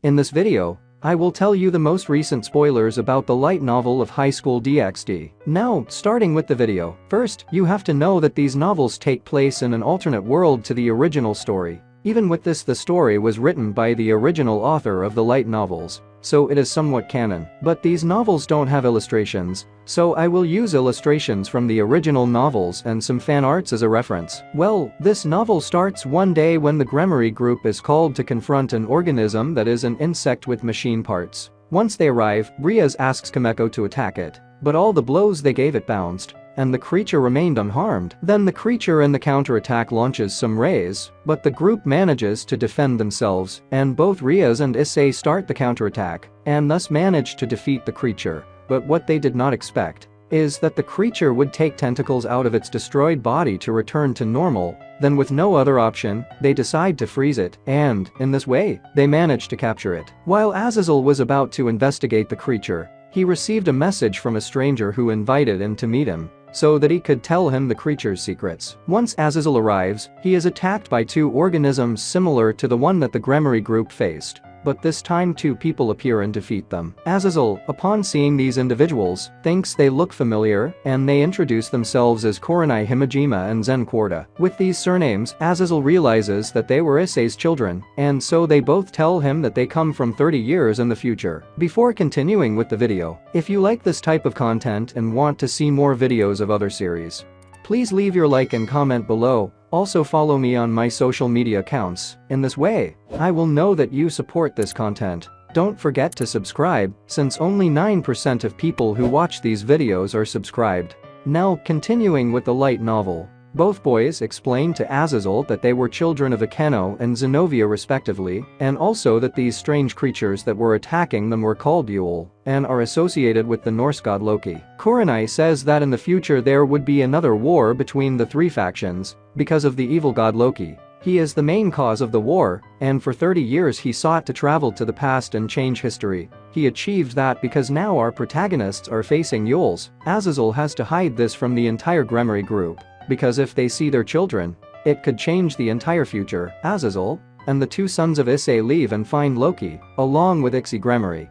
In this video, I will tell you the most recent spoilers about the light novel of high school DxD. Now, starting with the video, first, you have to know that these novels take place in an alternate world to the original story. Even with this, the story was written by the original author of the light novels, so it is somewhat canon. But these novels don't have illustrations, so I will use illustrations from the original novels and some fan arts as a reference. Well, this novel starts one day when the Gremory group is called to confront an organism that is an insect with machine parts. Once they arrive, RIAS asks Kameko to attack it, but all the blows they gave it bounced, and the creature remained unharmed. Then the creature in the counterattack launches some rays, but the group manages to defend themselves, and both RIAS and ISSEI start the counterattack, and thus manage to defeat the creature. But what they did not expect is that the creature would take tentacles out of its destroyed body to return to normal. Then with no other option, they decide to freeze it, and, in this way, they manage to capture it. While Azazel was about to investigate the creature, he received a message from a stranger who invited him to meet him, so that he could tell him the creature's secrets. Once Azazel arrives, he is attacked by two organisms similar to the one that the Gremory group faced, but this time two people appear and defeat them. Azazel, upon seeing these individuals, thinks they look familiar, and they introduce themselves as Koronai Himajima and Zen Quarta. With these surnames, Azazel realizes that they were ISSEI's children, and so they both tell him that they come from 30 years in the future. Before continuing with the video, if you like this type of content and want to see more videos of other series, please leave your like and comment below. Also follow me on my social media accounts. In this way, I will know that you support this content. Don't forget to subscribe, since only 9% of people who watch these videos are subscribed. Now, continuing with the light novel. Both boys explained to Azazel that they were children of Akeno and Zenobia respectively, and also that these strange creatures that were attacking them were called Yule, and are associated with the Norse god Loki. Koronai says that in the future there would be another war between the three factions, because of the evil god Loki. He is the main cause of the war, and for 30 years he sought to travel to the past and change history. He achieved that because now our protagonists are facing Yules. Azazel has to hide this from the entire Gremory group, because if they see their children, it could change the entire future. Azazel and the two sons of ISSEI leave and find Loki, along with ISSEI Gremory.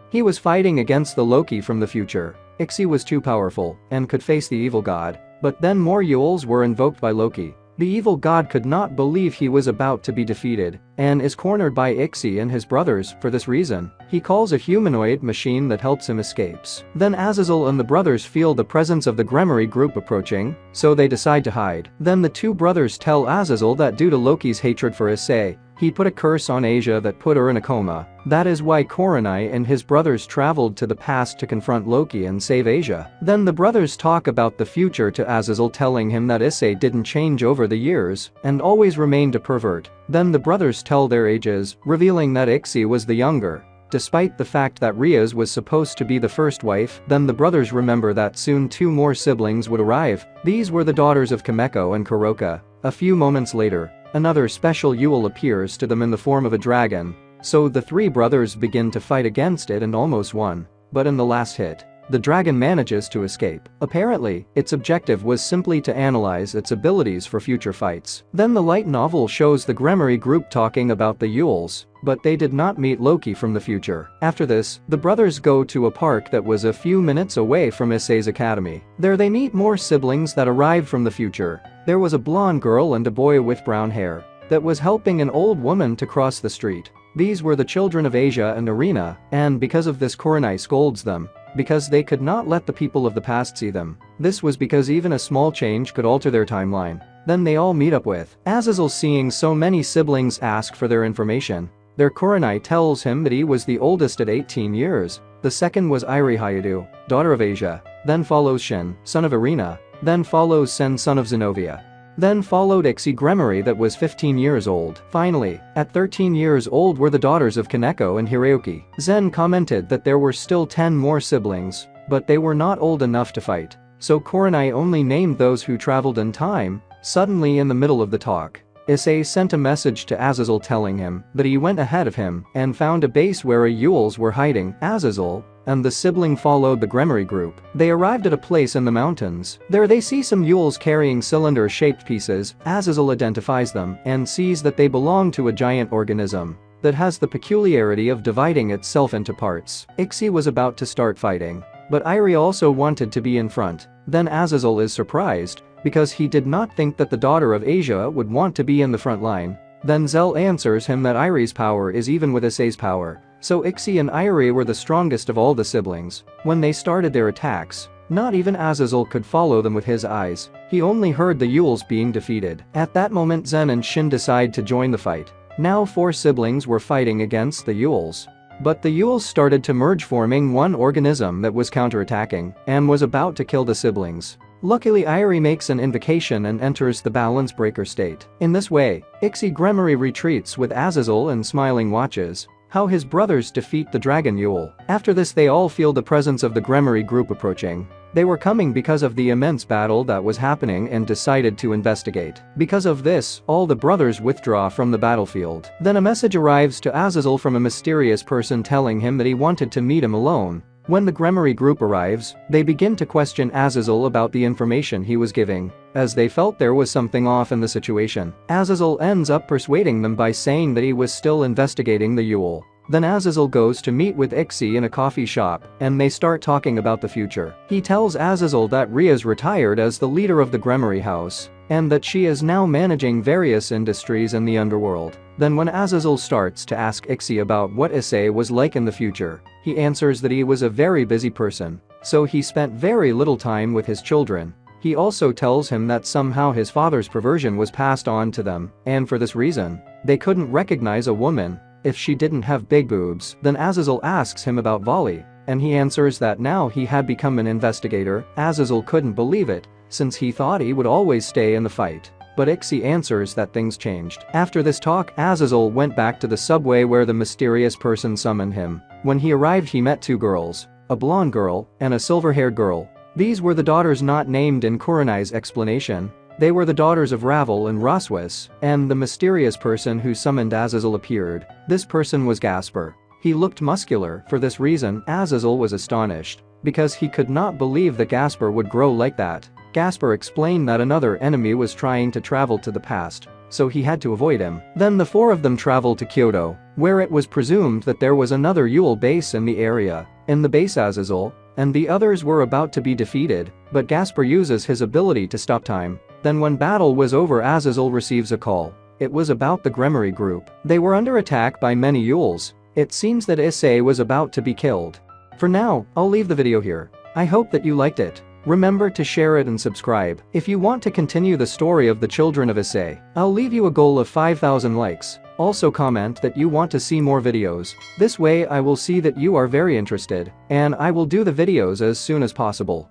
He was fighting against the Loki from the future. ISSEI was too powerful and could face the evil god, but then more Yules were invoked by Loki. The evil god could not believe he was about to be defeated, and is cornered by ISSEI and his brothers. For this reason, he calls a humanoid machine that helps him escapes. Then Azazel and the brothers feel the presence of the Gremory group approaching, so they decide to hide. Then the two brothers tell Azazel that due to Loki's hatred for ISSEI, he put a curse on Asia that put her in a coma. That is why Koronai and his brothers traveled to the past to confront Loki and save Asia. Then the brothers talk about the future to Azazel, telling him that ISSEI didn't change over the years and always remained a pervert. Then the brothers tell their ages, revealing that ISSEI was the younger, despite the fact that RIAS was supposed to be the first wife. Then the brothers remember that soon two more siblings would arrive. These were the daughters of Kameko and Kuroka. A few moments later, another special Yule appears to them in the form of a dragon, so the three brothers begin to fight against it and almost won. But in the last hit, the dragon manages to escape. Apparently, its objective was simply to analyze its abilities for future fights. Then the light novel shows the Gremory group talking about the Yules, but they did not meet Loki from the future. After this, the brothers go to a park that was a few minutes away from ISSEI's academy. There they meet more siblings that arrived from the future. There was a blonde girl and a boy with brown hair that was helping an old woman to cross the street. These were the children of Asia and Arena, and because of this Koronai scolds them, because they could not let the people of the past see them. This was because even a small change could alter their timeline. Then they all meet up with Azazel. Seeing so many siblings ask for their information, their Koronai tells him that he was the oldest at 18 years. The second was Iri Hayadu, daughter of Asia. Then follows Shin, son of Arena. Then follows Sen, son of Zenobia. Then followed ISSEI Gremory that was 15 years old. Finally, at 13 years old were the daughters of Kaneko and Hiroyuki. Zen commented that there were still 10 more siblings, but they were not old enough to fight, so Koronai only named those who traveled in time. Suddenly in the middle of the talk, ISSEI sent a message to Azazel telling him that he went ahead of him and found a base where a Yules were hiding. Azazel and the sibling followed the Gremory group. They arrived at a place in the mountains. There they see some Yules carrying cylinder-shaped pieces. Azazel identifies them and sees that they belong to a giant organism. that has the peculiarity of dividing itself into parts. ISSEI was about to start fighting. But ISSEI also wanted to be in front. Then Azazel is surprised because he did not think that the daughter of Asia would want to be in the front line. Then Zell answers him that ISSEI's power is even with ISSEI's power. So ISSEI and ISSEI were the strongest of all the siblings. When they started their attacks, not even Azazel could follow them with his eyes. He only heard the Yules being defeated. At that moment Zen and Shin decide to join the fight. Now 4 siblings were fighting against the Yules. But the Yules started to merge, forming one organism that was counterattacking and was about to kill the siblings. Luckily ISSEI makes an invocation and enters the balance breaker state. In this way, ISSEI Gremory retreats with Azazel and smiling watches how his brothers defeat the dragon Yule. After this they all feel the presence of the Gremory group approaching. They were coming because of the immense battle that was happening and decided to investigate. Because of this, all the brothers withdraw from the battlefield. Then a message arrives to Azazel from a mysterious person telling him that he wanted to meet him alone. When the Gremory group arrives, they begin to question Azazel about the information he was giving, as they felt there was something off in the situation. Azazel ends up persuading them by saying that he was still investigating the Yule. Then Azazel goes to meet with ISSEI in a coffee shop, and they start talking about the future. He tells Azazel that RIAS retired as the leader of the Gremory house, and that she is now managing various industries in the underworld. Then when Azazel starts to ask ISSEI about what ISSEI was like in the future, he answers that he was a very busy person, so he spent very little time with his children. He also tells him that somehow his father's perversion was passed on to them, and for this reason, they couldn't recognize a woman if she didn't have big boobs. Then Azazel asks him about Volley, and he answers that now he had become an investigator. Azazel couldn't believe it, since he thought he would always stay in the fight. But ISSEI answers that things changed. After this talk, Azazel went back to the subway where the mysterious person summoned him. When he arrived he met 2 girls, a blonde girl and a silver-haired girl. These were the daughters not named in Kurenai's explanation. They were the daughters of Ravel and Roswis, and the mysterious person who summoned Azazel appeared. This person was Gasper. He looked muscular. For this reason, Azazel was astonished, because he could not believe that Gasper would grow like that. Gasper explained that another enemy was trying to travel to the past, so he had to avoid him. Then the 4 of them traveled to Kyoto, where it was presumed that there was another Yule base in the area. In the base Azazel and the others were about to be defeated, but Gasper uses his ability to stop time. Then when battle was over Azazel receives a call. It was about the Gremory group. They were under attack by many Yules. It seems that ISSEI was about to be killed. For now, I'll leave the video here. I hope that you liked it. Remember to share it and subscribe if you want to continue the story of the children of ISSEI. I'll leave you a goal of 5,000 likes. Also comment that you want to see more videos. This way I will see that you are very interested, and I will do the videos as soon as possible.